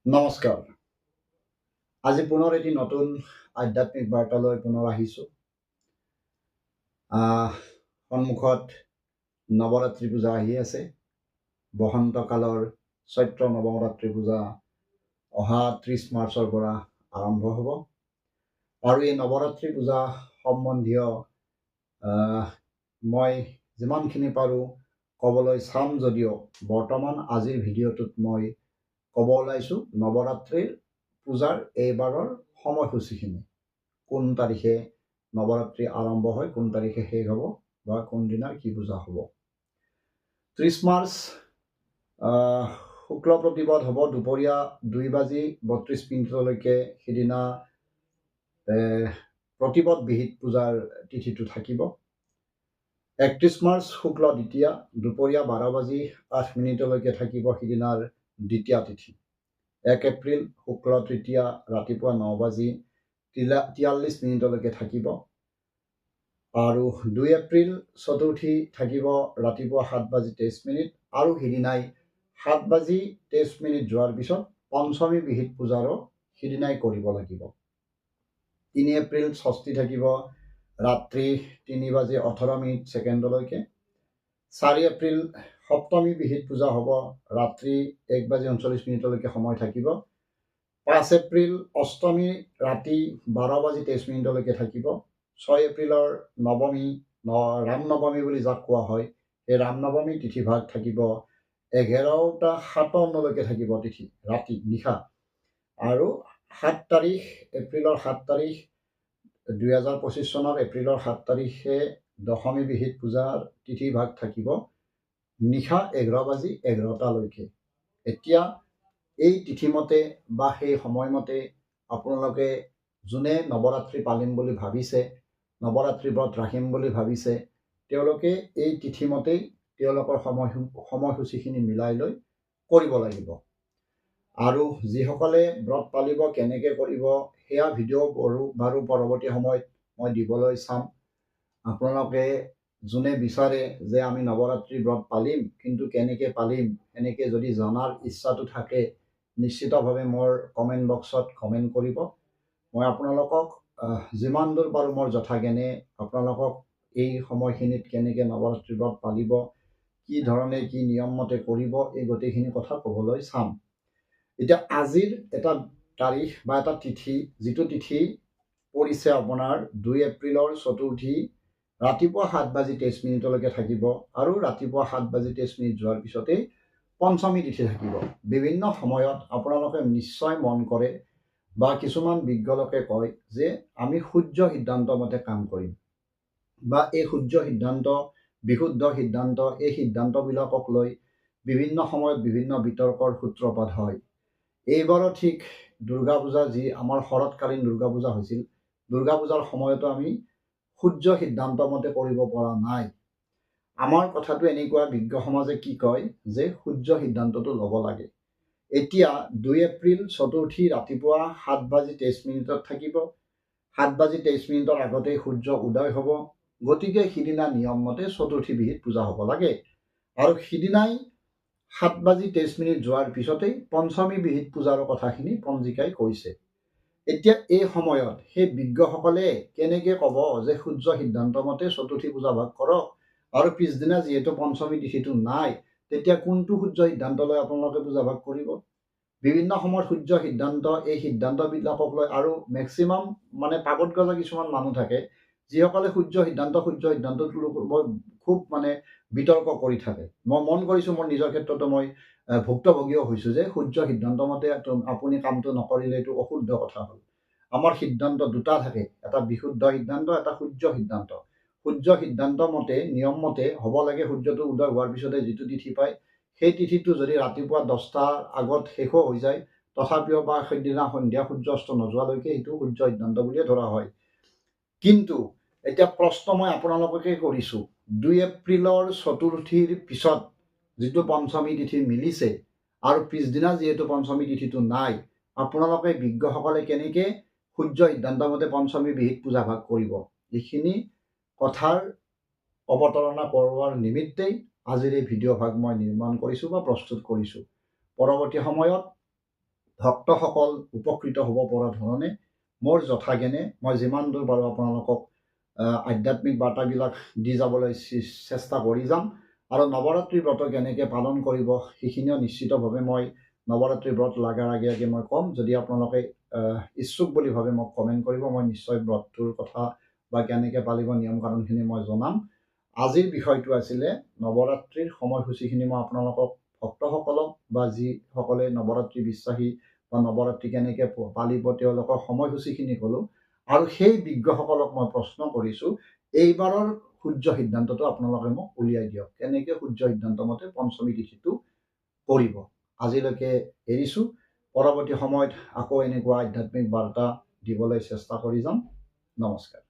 নমস্কাৰ। আজি পুনৰ এটি নতুন আধ্যাত্মিক বাৰ্তালৈ পুনৰ আহিছোঁ। সন্মুখত নৱৰাত্ৰি পূজা আহি আছে। বসন্তকালৰ চৈত্ৰ নৱৰাত্ৰি পূজা অহা 30 মাৰ্চৰ পৰা আৰম্ভ হ'ব। আৰু এই নৱৰাত্ৰি পূজা সম্বন্ধীয় মই যিমানখিনি পাৰোঁ ক'বলৈ চাম, যদিও বৰ্তমান আজিৰ ভিডিঅ'টোত মই ক'ব ওলাইছোঁ নৱৰাত্ৰিৰ পূজাৰ এইবাৰৰ সময়সূচীখিনি, কোন তাৰিখে নৱৰাত্ৰি আৰম্ভ হয়, কোন তাৰিখে শেষ হ'ব, বা কোনদিনা কি পূজা হ'ব। 30 মাৰ্চ শুক্ল প্ৰতিপদ হ'ব দুপৰীয়া 2:32 সিদিনা প্ৰতিপদ বিহিত পূজাৰ তিথিটো থাকিব। 31 মাৰ্চ শুক্ল দ্বিতীয়া দুপৰীয়া 12:08 থাকিব সিদিনাৰ দ্বিতীয়া তিথি। 1 এপ্ৰিল শুক্ল তৃতীয়া ৰাতিপুৱা 9:43 থাকিব। আৰু 2 এপ্ৰিল চতুৰ্থী থাকিব ৰাতিপুৱা 7:23 আৰু সিদিনাই 7:23 যোৱাৰ পিছত পঞ্চমী বিহিত পূজাৰো সিদিনাই কৰিব লাগিব। 3 এপ্ৰিল ষষ্ঠী থাকিব ৰাত্ৰি 3:18 4 এপ্ৰিল সপ্তমী বিহিত পূজা হ'ব ৰাত্ৰি 1:39 সময় থাকিব। 5 এপ্ৰিল অষ্টমী ৰাতি 12:23 থাকিব। 6 এপ্ৰিলৰ নৱমী, ৰাম নৱমী বুলি যাক কোৱা হয়, সেই ৰাম নৱমী তিথিভাগ থাকিব 11:57 থাকিব তিথি ৰাতি নিশা। আৰু 7 তাৰিখ এপ্ৰিলৰ 7 তাৰিখ 2025 চনৰ এপ্ৰিলৰ 7 তাৰিখে দশমী বিহিত পূজাৰ তিথিভাগ থাকিব নিশা 11:11 এতিয়া এই তিথিমতে বা সেই সময়মতে আপোনালোকে যোনে নৱৰাত্ৰি পালিম বুলি ভাবিছে, নৱৰাত্ৰি ব্ৰত ৰাখিম বুলি ভাবিছে, তেওঁলোকে এই তিথিমতেই তেওঁলোকৰ সময়সূচীখিনি মিলাই লৈ কৰিব লাগিব। আৰু যিসকলে ব্ৰত পালিব কেনেকৈ কৰিব সেয়া ভিডিঅ' বাৰু পৰৱৰ্তী সময়ত মই দিবলৈ চাম। আপোনালোকে যোনে বিচাৰে যে আমি নৱৰাত্ৰি ব্ৰত পালিম, কিন্তু কেনেকৈ পালিম, এনেকৈ যদি জনাৰ ইচ্ছাটো থাকে নিশ্চিতভাৱে মোৰ কমেণ্ট বক্সত কমেণ্ট কৰিব। মই আপোনালোকক যিমান দূৰ পাৰোঁ মোৰ যথাজ্ঞানে আপোনালোকক এই সময়খিনিত কেনেকৈ নৱৰাত্ৰি ব্ৰত পালিব, কি ধৰণে কি নিয়ম মতে কৰিব, এই গোটেইখিনি কথা ক'বলৈ চাম। এতিয়া আজিৰ এটা তাৰিখ বা এটা তিথি, যিটো তিথি পৰিছে আপোনাৰ 2 এপ্ৰিলৰ চতুৰ্থী ৰাতিপুৱা 7:23 থাকিব আৰু ৰাতিপুৱা 7:23 যোৱাৰ পিছতেই পঞ্চমী তিথি থাকিব। বিভিন্ন সময়ত আপোনালোকে নিশ্চয় মন কৰে বা কিছুমান বিজ্ঞ লোকে কয় যে আমি সূৰ্য সিদ্ধান্ত মতে কাম কৰিম, বা এই সূৰ্য সিদ্ধান্ত বিশুদ্ধ সিদ্ধান্ত, এই সিদ্ধান্তবিলাকক লৈ বিভিন্ন সময়ত বিভিন্ন বিতৰ্কৰ সূত্ৰপাত হয়। এইবাৰো ঠিক দুৰ্গা পূজা, যি আমাৰ শৰৎকালীন দুৰ্গা পূজা হৈছিল, দুৰ্গা পূজাৰ সময়তো আমি সূৰ্য সিদ্ধান্ত মতে কৰিব পৰা নাই। আমাৰ কথাটো এনেকুৱা, বিজ্ঞ সমাজে কি কয় যে সূৰ্য সিদ্ধান্তটো ল'ব লাগে। এতিয়া 2 এপ্ৰিল চতুৰ্থী ৰাতিপুৱা 7:23 থাকিব। 7:23 আগতেই সূৰ্য উদয় হ'ব, গতিকে সিদিনা নিয়ম মতে চতুৰ্থী বিহিত পূজা হ'ব লাগে। আৰু সিদিনাই 7:23 যোৱাৰ পিছতেই পঞ্চমী বিহিত পূজাৰ কথাখিনি পঞ্জিকাই কৈছে। এতিয়া এই সময়ত সেই বিজ্ঞসকলে কেনেকৈ ক'ব যে সূৰ্য সিদ্ধান্ত মতে চতুৰ্থী পূজা ভাগ কৰক, আৰু পিছদিনা যিহেতু পঞ্চমী তিথিটো নাই, তেতিয়া কোনটো সূৰ্য সিদ্ধান্ত লৈ আপোনালোকে পূজা ভাগ কৰিব? বিভিন্ন সময়ত সূৰ্য সিদ্ধান্ত, এই সিদ্ধান্তবিলাকক লৈ আৰু মেক্সিমাম পাগত গজা কিছুমান মানুহ থাকে যিসকলে সূৰ্য সিদ্ধান্তটো খুব বিতৰ্ক কৰি থাকে। মই মন কৰিছোঁ, মোৰ নিজৰ ক্ষেত্ৰতো মই ভুক্তভোগীও হৈছোঁ যে সূৰ্য সিদ্ধান্ত মতে আপুনি কামটো নকৰিলে এইটো অশুদ্ধ কথা হ'ল। আমাৰ সিদ্ধান্ত দুটা থাকে, এটা বিশুদ্ধ সিদ্ধান্ত, এটা সূৰ্য সিদ্ধান্ত। সূৰ্য সিদ্ধান্ত মতে নিয়ম মতে হ'ব লাগে সূৰ্যটো উদয় হোৱাৰ পিছতে যিটো তিথি পায়, সেই তিথিটো যদি ৰাতিপুৱা 10টাৰ আগত শেষো হৈ যায়, তথাপিও বা সেইদিনা সন্ধিয়া সূৰ্যাস্ত নোযোৱালৈকে সেইটো সূৰ্য সিদ্ধান্ত বুলিয়ে ধৰা হয়। কিন্তু এতিয়া প্ৰশ্ন মই আপোনালোককে কৰিছোঁ, 2 এপ্ৰিলৰ চতুৰ্থীৰ পিছত যিটো পঞ্চমী তিথি মিলিছে আৰু পিছদিনা যিহেতু পঞ্চমী তিথিটো নাই, আপোনালোকে বিজ্ঞসকলে কেনেকৈ সূৰ্য সিদ্ধান্ত মতে পঞ্চমী বিহিত পূজা ভাগ কৰিব? এইখিনি কথাৰ অৱতাৰণা কৰোৱাৰ নিমিত্তেই আজিৰ এই ভিডিঅ' ভাগ মই নিৰ্মাণ কৰিছোঁ বা প্ৰস্তুত কৰিছোঁ। পৰৱৰ্তী সময়ত ভক্তসকল উপকৃত হ'ব পৰা ধৰণে মোৰ যথাজ্ঞানে মই যিমান দূৰ পাৰোঁ আপোনালোকক আধ্যাত্মিক বাৰ্তাবিলাক দি যাবলৈ চেষ্টা কৰি যাম। আৰু নৱৰাত্ৰি ব্ৰত কেনেকৈ পালন কৰিব সেইখিনিও নিশ্চিতভাৱে মই নৱৰাত্ৰি ব্ৰত লগাৰ আগে আগে মই ক'ম। যদি আপোনালোকে ইচ্ছুক বুলি ভাবে মোক কমেণ্ট কৰিব, মই নিশ্চয় ব্ৰতটোৰ কথা বা কেনেকৈ পালিব নিয়ম কানুনখিনি মই জনাম। আজিৰ বিষয়টো আছিলে নৱৰাত্ৰিৰ সময়সূচীখিনি মই আপোনালোকক ভক্তসকলক বা যিসকলে নৱৰাত্ৰি বিশ্বাসী বা নৱৰাত্ৰি কেনেকৈ পালিব তেওঁলোকৰ সময়সূচীখিনি ক'লোঁ। আৰু সেই বিজ্ঞসকলক মই প্ৰশ্ন কৰিছোঁ, এইবাৰৰ সূৰ্য সিদ্ধান্তটো আপোনালোকে মোক উলিয়াই দিয়ক, কেনেকৈ সূৰ্য সিদ্ধান্ত মতে পঞ্চমী তিথিটো কৰিব। আজিলৈকে এৰিছোঁ, পৰৱৰ্তী সময়ত আকৌ এনেকুৱা আধ্যাত্মিক বাৰ্তা দিবলৈ চেষ্টা কৰি যাম। নমস্কাৰ।